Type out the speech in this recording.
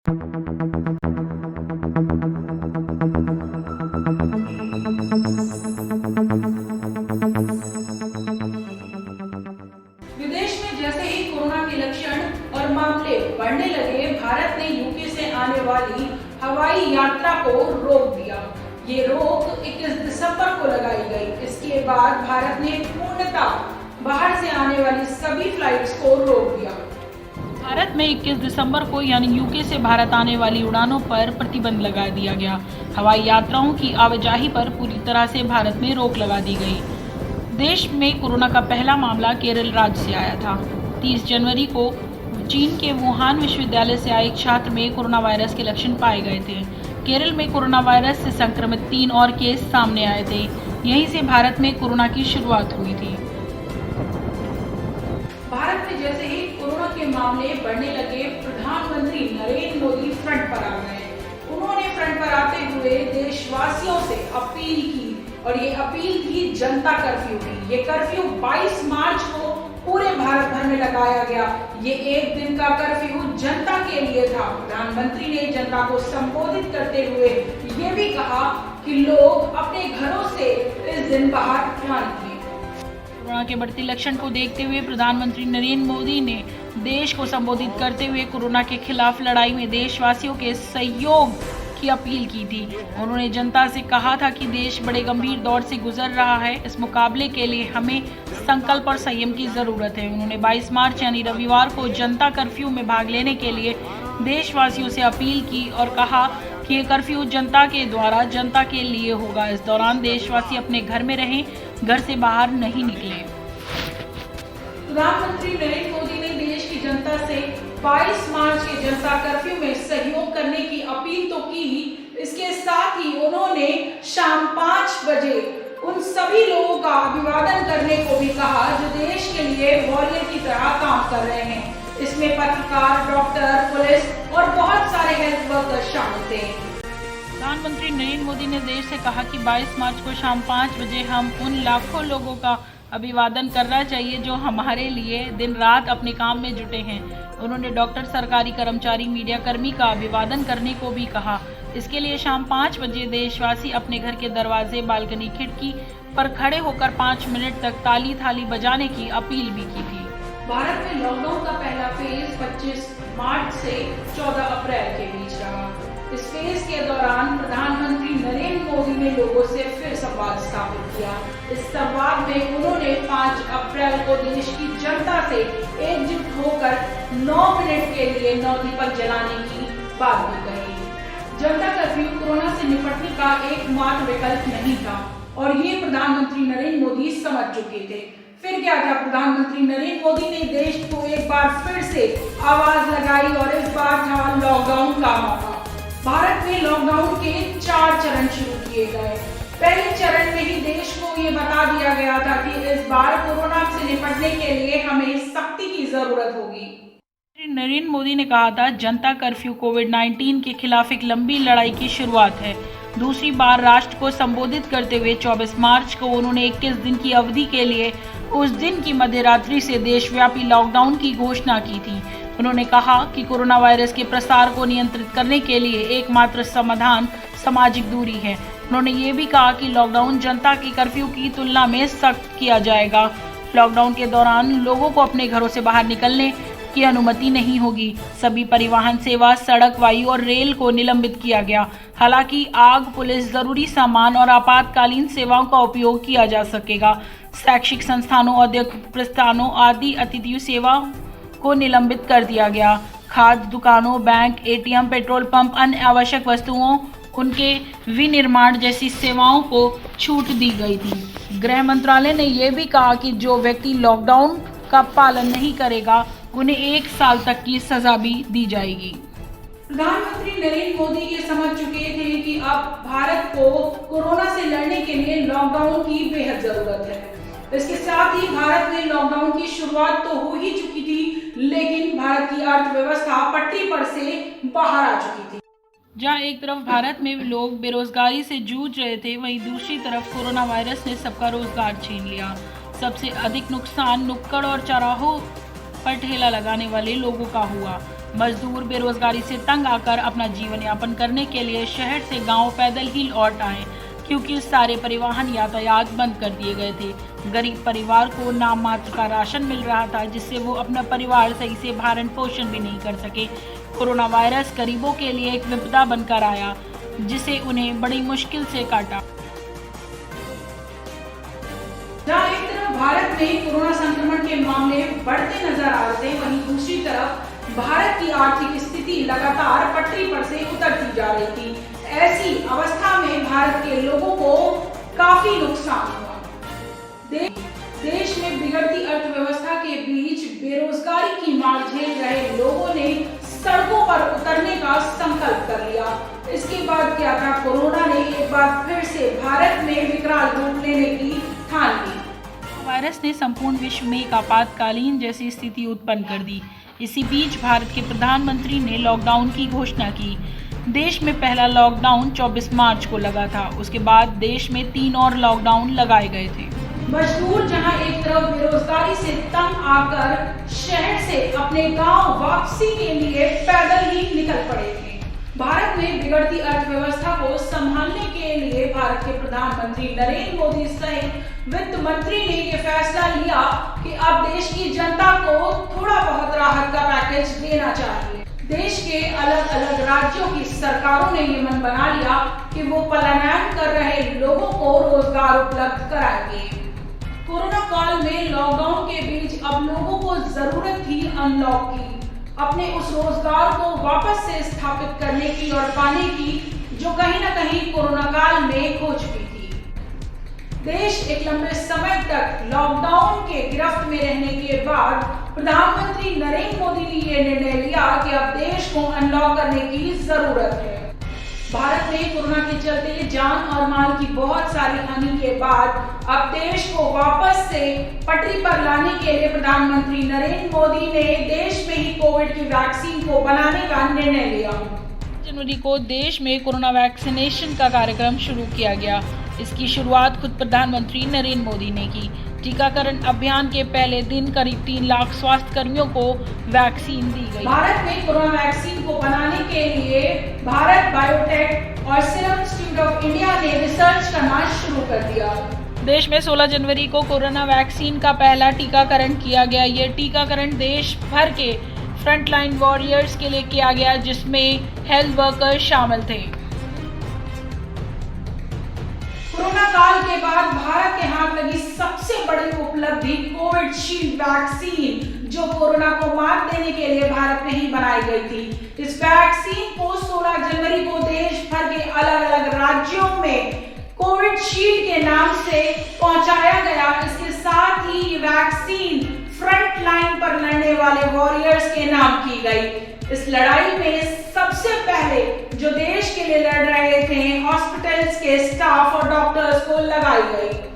विदेश में जैसे ही कोरोना के लक्षण और मामले बढ़ने लगे, भारत ने यूके से आने वाली हवाई यात्रा को रोक दिया। ये रोक 21 दिसंबर को लगाई गई। इसके बाद भारत ने पूर्णतः बाहर से आने वाली सभी फ्लाइट्स को रोक दिया। भारत में 21 दिसंबर को यानी यूके से भारत आने वाली उड़ानों पर प्रतिबंध लगा दिया गया। हवाई यात्राओं की आवाजाही पर पूरी तरह से भारत में रोक लगा दी गई। देश में कोरोना का पहला मामला केरल राज्य से आया था। 30 जनवरी को चीन के वुहान विश्वविद्यालय से आए एक छात्र में कोरोना वायरस के लक्षण पाए गए थे। केरल में कोरोना वायरस से संक्रमित 3 और केस सामने आए थे। यहीं से भारत में कोरोना की शुरुआत हुई थी। भारत में जैसे ही कोरोना के मामले बढ़ने लगे, प्रधानमंत्री नरेंद्र मोदी फ्रंट पर आ गए। उन्होंने फ्रंट पर आते हुए देशवासियों से अपील की और ये अपील थी जनता कर्फ्यू की। ये कर्फ्यू 22 मार्च को पूरे भारत भर में लगाया गया। ये एक दिन का कर्फ्यू जनता के लिए था। प्रधानमंत्री ने जनता को संबोधित करते हुए ये भी कहा कि लोग अपने घरों से इस दिन बाहर न निकलें। कोरोना के बढ़ते लक्षण को देखते हुए प्रधानमंत्री नरेंद्र मोदी ने देश को संबोधित करते हुए कोरोना के खिलाफ लड़ाई में देशवासियों के सहयोग की अपील की थी। उन्होंने जनता से कहा था कि देश बड़े गंभीर दौर से गुजर रहा है। इस मुकाबले के लिए हमें संकल्प और संयम की जरूरत है। उन्होंने 22 मार्च यानी रविवार को जनता कर्फ्यू में भाग लेने के लिए देशवासियों से अपील की और कहा कि ये कर्फ्यू जनता के द्वारा जनता के लिए होगा। इस दौरान देशवासी अपने घर में रहें, घर से बाहर नहीं निकलें। प्रधानमंत्री नरेंद्र मोदी ने देश की जनता से 22 मार्च के जनता कर्फ्यू में सहयोग करने की अपील तो की ही, इसके साथ ही उन्होंने शाम 5 बजे उन सभी लोगों का अभिवादन करने को भी कहा जो देश के लिए वॉरियर की तरह काम कर रहे हैं। इसमें पत्रकार, डॉक्टर, पुलिस और बहुत सारे हेल्थ वर्कर्स शामिल थे। प्रधानमंत्री नरेंद्र मोदी ने देश से कहा कि 22 मार्च को शाम 5 बजे हम उन लाखों लोगों का अभिवादन करना चाहिए जो हमारे लिए दिन रात अपने काम में जुटे हैं। उन्होंने डॉक्टर, सरकारी कर्मचारी, मीडिया कर्मी का अभिवादन करने को भी कहा। इसके लिए शाम 5 बजे देशवासी अपने घर के दरवाजे, बालकनी, खिड़की पर खड़े होकर 5 मिनट तक ताली थाली बजाने की अपील भी की थी। भारत में लॉकडाउन का पहला फेज 25 मार्च से 14 अप्रैल के बीच रहा। इस फेज के दौरान प्रधानमंत्री नरेंद्र मोदी ने लोगों से फिर संवाद स्थापित किया। इस संवाद में उन्होंने 5 अप्रैल को देश की जनता से एकजुट होकर 9 मिनट के लिए 9 दीपक जलाने की बात भी कही। जनता कर्फ्यू कोरोना से निपटने का एकमात्र विकल्प नहीं था और ये प्रधानमंत्री नरेंद्र मोदी समझ चुके थे। फिर क्या था, प्रधानमंत्री नरेंद्र मोदी ने देश को एक बार फिर से आवाज लगाई और इस बार था लॉकडाउन का मौका। भारत में लॉकडाउन के 4 चरण शुरू किए गए। पहले चरण में ही देश को ये बता दिया गया था कि इस बार कोरोना से निपटने के लिए हमें सख्ती की जरूरत होगी। नरेंद्र मोदी ने कहा था जनता कर्फ्यू कोविड-19 के खिलाफ एक लंबी लड़ाई की शुरुआत है। दूसरी बार राष्ट्र को संबोधित करते हुए 24 मार्च को उन्होंने 21 दिन की अवधि के लिए उस दिन की मध्यरात्रि से देशव्यापी लॉकडाउन की घोषणा की थी। उन्होंने कहा कि कोरोना वायरस के प्रसार को नियंत्रित करने के लिए एकमात्र समाधान सामाजिक दूरी है। उन्होंने ये भी कहा कि लॉकडाउन जनता की कर्फ्यू की तुलना में सख्त किया जाएगा। लॉकडाउन के दौरान लोगों को अपने घरों से बाहर निकलने की अनुमति नहीं होगी। सभी परिवहन सेवा, सड़क, वायु और रेल को निलंबित किया गया। हालांकि आग, पुलिस, जरूरी सामान और आपातकालीन सेवाओं का उपयोग किया जा सकेगा। शैक्षिक संस्थानों, औद्योगिक प्रतिष्ठानों आदि अतिथि सेवाओं को निलंबित कर दिया गया। खाद्य दुकानों, बैंक, एटीएम, पेट्रोल पंप, अन्य आवश्यक वस्तुओं, उनके विनिर्माण जैसी सेवाओं को छूट दी गई थी। गृह मंत्रालय ने यह भी कहा कि जो व्यक्ति लॉकडाउन का पालन नहीं करेगा उन्हें 1 साल तक की सजा भी दी जाएगी। प्रधानमंत्री नरेंद्र मोदी ये समझ चुके थे कि अब भारत को कोरोना से लड़ने के लिए लॉकडाउन की बेहद जरूरत है। इसके साथ ही भारत में लॉकडाउन की शुरुआत तो हो ही चुकी थी, लेकिन भारत की अर्थव्यवस्था पटरी पर से बाहर आ चुकी थी। जहां एक तरफ भारत में लोग बेरोजगारी से जूझ रहे थे, वहीं दूसरी तरफ कोरोना वायरस ने सबका रोजगार छीन लिया। सबसे अधिक नुकसान नुक्कड़ और चौराहों पर ठेला लगाने वाले लोगों का हुआ। मजदूर बेरोजगारी से तंग आकर अपना जीवन यापन करने के लिए शहर से गांव पैदल ही लौट आए, क्योंकि सारे परिवहन यातायात बंद कर दिए गए थे। गरीब परिवार को नाम मात्र का राशन मिल रहा था, जिससे वो अपना परिवार सही से भरण पोषण भी नहीं कर सके। कोरोना वायरस गरीबों के लिए एक विपदा बनकर आया, जिसे उन्हें बड़ी मुश्किल से काटा। जहाँ एक तरफ भारत में कोरोना संक्रमण के मामले बढ़ते नजर आ रहे थे, वहीं दूसरी तरफ भारत की आर्थिक स्थिति लगातार पटरी पर से उतरती जा रही थी। ऐसी अवस्था में भारत के लोगों को काफी नुकसान हुआ। देश में बिगड़ती अर्थव्यवस्था के बीच बेरोजगारी की मार झेल रहे लोगों ने सड़कों पर उतरने का संकल्प कर लिया। इसके बाद क्या था, कोरोना ने एक बार फिर से भारत में विकराल रूप लेने की ठान ली। वायरस ने संपूर्ण विश्व में एक आपातकालीन जैसी स्थिति उत्पन्न कर दी। इसी बीच भारत के प्रधानमंत्री ने लॉकडाउन की घोषणा की। देश में पहला लॉकडाउन 24 मार्च को लगा था। उसके बाद देश में 3 और लॉकडाउन लगाए गए थे। मजदूर जहां एक तरफ बेरोजगारी से तंग आकर शहर से अपने गांव वापसी के लिए पैदल ही निकल पड़े थे। भारत में बिगड़ती अर्थव्यवस्था को संभालने के लिए भारत के प्रधानमंत्री नरेंद्र मोदी सहित वित्त मंत्री ने ये फैसला लिया कि अब देश की जनता को थोड़ा बहुत राहत का पैकेज देना चाहिए। देश के अलग अलग राज्यों की सरकारों ने ये मन बना लिया कि वो पलायन कर रहे लोगों को रोजगार उपलब्ध कराएंगे। कोरोना काल में लॉकडाउन के बीच अब लोगों को जरूरत थी अनलॉक की, अपने उस रोजगार को वापस से स्थापित करने की और पाने की, जो कहीं ना कहीं कोरोना काल में खो चुकी थी। देश एक लंबे समय तक लॉकडाउन के गिरफ्त में रहने के बाद प्रधानमंत्री नरेंद्र मोदी ने यह निर्णय लिया कि अब देश को अनलॉक करने की जरूरत है। भारत में कोरोना के चलते जान और माल की बहुत सारी हानि के बाद अब देश को वापस से पटरी पर लाने के लिए प्रधानमंत्री नरेंद्र मोदी ने देश में ही कोविड की वैक्सीन को बनाने का निर्णय लिया। जनवरी को देश में कोरोना वैक्सीनेशन का कार्यक्रम शुरू किया गया। इसकी शुरुआत खुद प्रधानमंत्री नरेंद्र मोदी ने की। टीकाकरण अभियान के पहले दिन करीब 3 लाख स्वास्थ्य कर्मियों को वैक्सीन दी गई। भारत में कोरोना वैक्सीन को बनाने के लिए भारत बायोटेक और सीरम इंस्टीट्यूट ऑफ इंडिया ने रिसर्च करना शुरू कर दिया। देश में 16 जनवरी को कोरोना वैक्सीन का पहला टीकाकरण किया गया। यह टीकाकरण देश भर के फ्रंटलाइन वॉरियर्स के लिए किया गया, जिसमें हेल्थ वर्कर्स शामिल थे। कोरोना काल के बाद भारत के हाथ लगी सबसे बड़ी उपलब्धि कोविशील्ड वैक्सीन, जो कोरोना को मात देने के लिए भारत में ही बनाई गई थी। इस वैक्सीन को 16 जनवरी को देश भर के अलग अलग राज्यों में कोविशील्ड के नाम से पहुंचाया गया। इसके साथ ही वैक्सीन फ्रंट लाइन पर लड़ने वाले वॉरियर्स के नाम की गई। इस लड़ाई में सबसे पहले जो देश के लिए लड़ रहे थे, हॉस्पिटल्स के स्टाफ और डॉक्टर्स को लगाई गई।